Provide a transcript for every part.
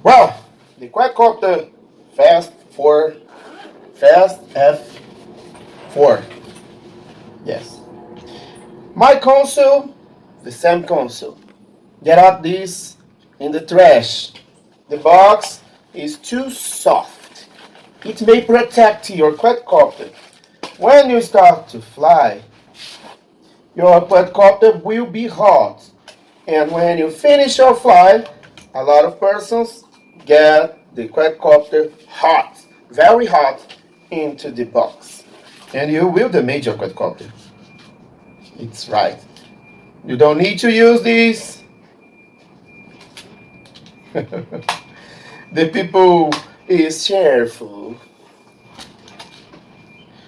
Well, the quadcopter Fast F4. Yes. My console, the same console. Get out this in the trash. The box is too soft. It may protect your quadcopter. When you start to fly, your quadcopter will be hot. And when you finish your flight, a lot of persons get the quadcopter hot, very hot, into the box. And you will damage your quadcopter. It's right. You don't need to use this. The people is cheerful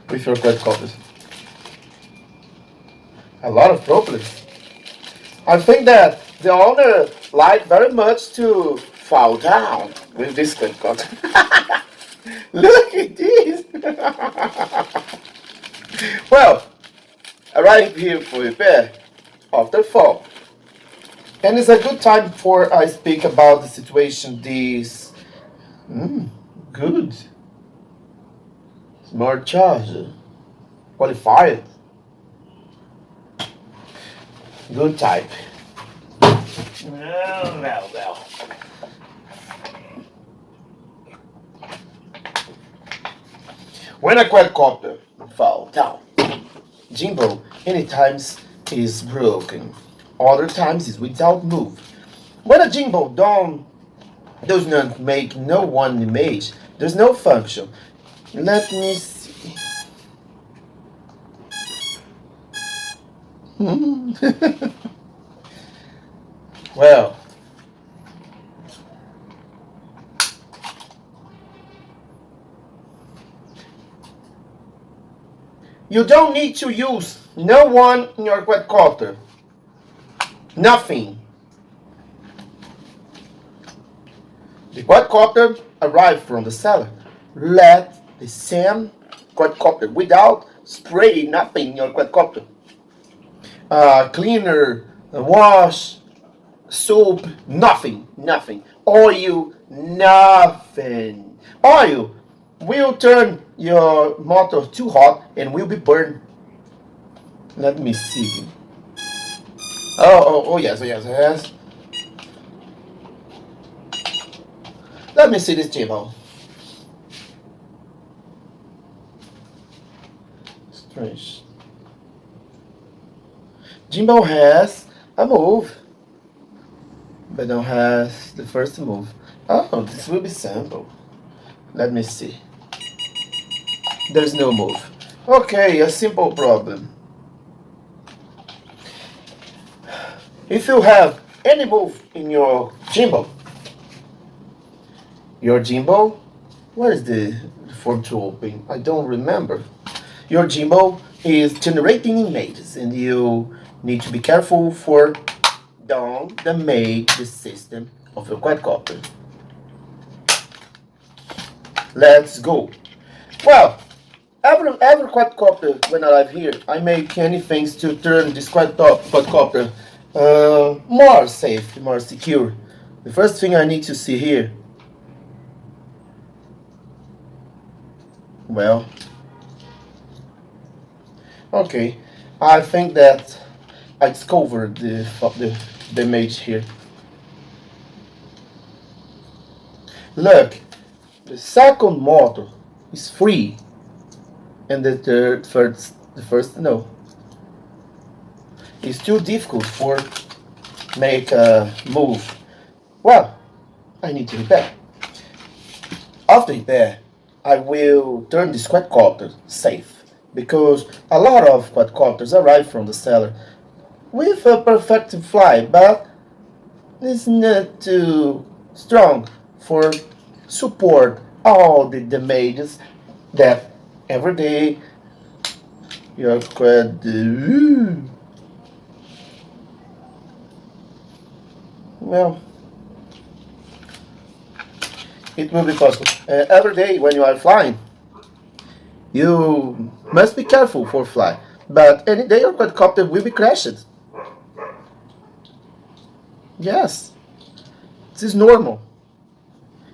with your quadcopters. A lot of problems. I think that the owner like very much to fall down with this quadcopter. Look at this. Well, arrive here for repair after fall. And it's a good time for I speak about the situation this good smart charger qualified good type. Well. When a quadcopter fall down, gimbal any times is broken, other times is without move. When a gimbal does not make no one image, there's no function. Let me see. Well, you don't need to use no one in your quadcopter. Nothing. The quadcopter arrived from the seller. Let the same quadcopter without spray nothing in your quadcopter. Cleaner, wash, soap, nothing. Oil, nothing. Oil will turn your motor too hot and will be burned. Let me see. Yes. Let me see this gimbal. Strange. Gimbal has a move, but don't has the first move. Oh, this will be simple. Let me see. There's no move. Okay, a simple problem. If you have any move in your gimbal, where is the form to open? I don't remember. Your gimbal is generating images, and you need to be careful for don't damage the system of your quadcopter. Let's go. Well, every quadcopter when I arrive here, I make many things to turn this quadcopter more safe, more secure. The first thing I need to see here. Well, okay. I think that I discovered the image here. Look, the second motor is free, and the first no. It's too difficult for make a move. Well, I need to repair. After repair, I will turn this quadcopter safe because a lot of quadcopters arrive from the seller with a perfect fly, but it's not too strong for support all the damages that every day your quad. Well, it will be possible. Every day when you are flying, you must be careful for fly. But any day your quadcopter will be crashed. Yes, this is normal.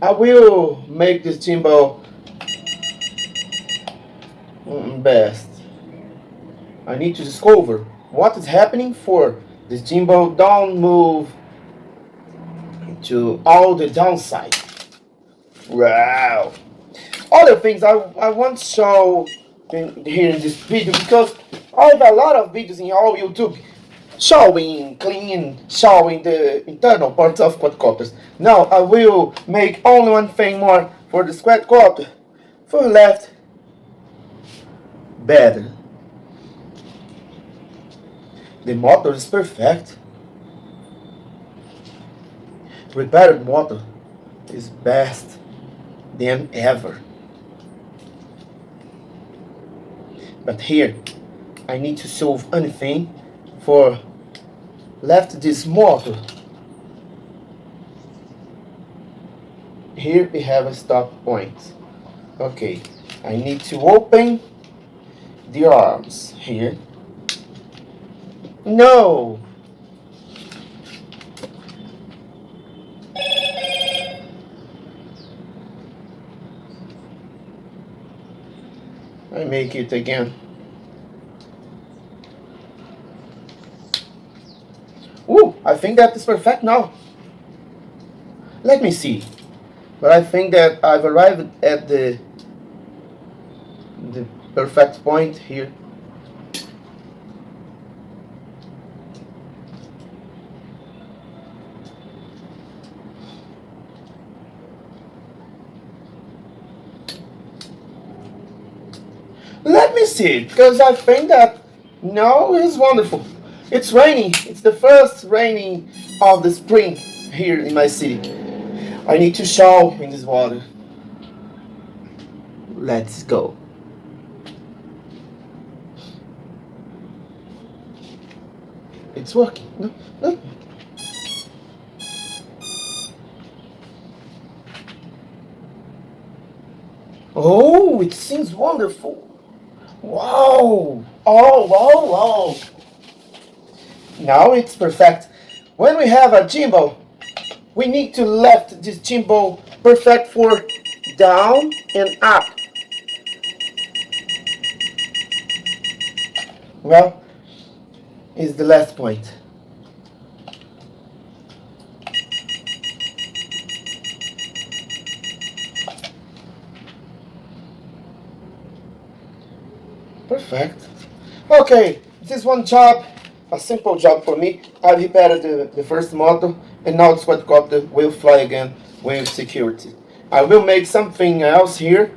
I will make this gimbal best. I need to discover what is happening for this gimbal don't move to all the downside. Wow. Other things I want to show here in this video, because I have a lot of videos in all YouTube showing clean, showing the internal parts of quadcopters. Now I will make only one thing more for the quadcopter. For left, better. The motor is perfect. Repaired motor is best than ever. But here, I need to solve anything for left this motor. Here we have a stop point. Okay, I need to open the arms here. No! I make it again. Ooh, I think that is perfect now. Let me see. But I think that I've arrived at the perfect point here. Let me see, because I think that no, it's wonderful. It's raining. It's the first raining of the spring here in my city. I need to shower in this water. Let's go. It's working. No, no. Oh, it seems wonderful. Wow! Oh, wow, wow! Now it's perfect. When we have a gimbal, we need to left this gimbal perfect for down and up. Well, is the last point. Perfect. Okay, this one job, a simple job for me. I repaired the first model, and now the quadcopter will fly again with security. I will make something else here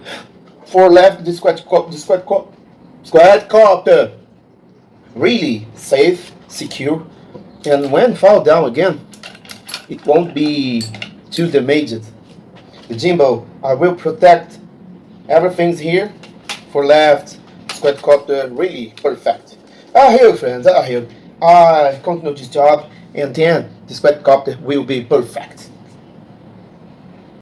for left the quadcopter. Really safe, secure, and when fall down again, it won't be too damaged. The gimbal, I will protect everything's here for left quadcopter, really perfect. Here, friends, here. I continue this job, and then this quadcopter will be perfect.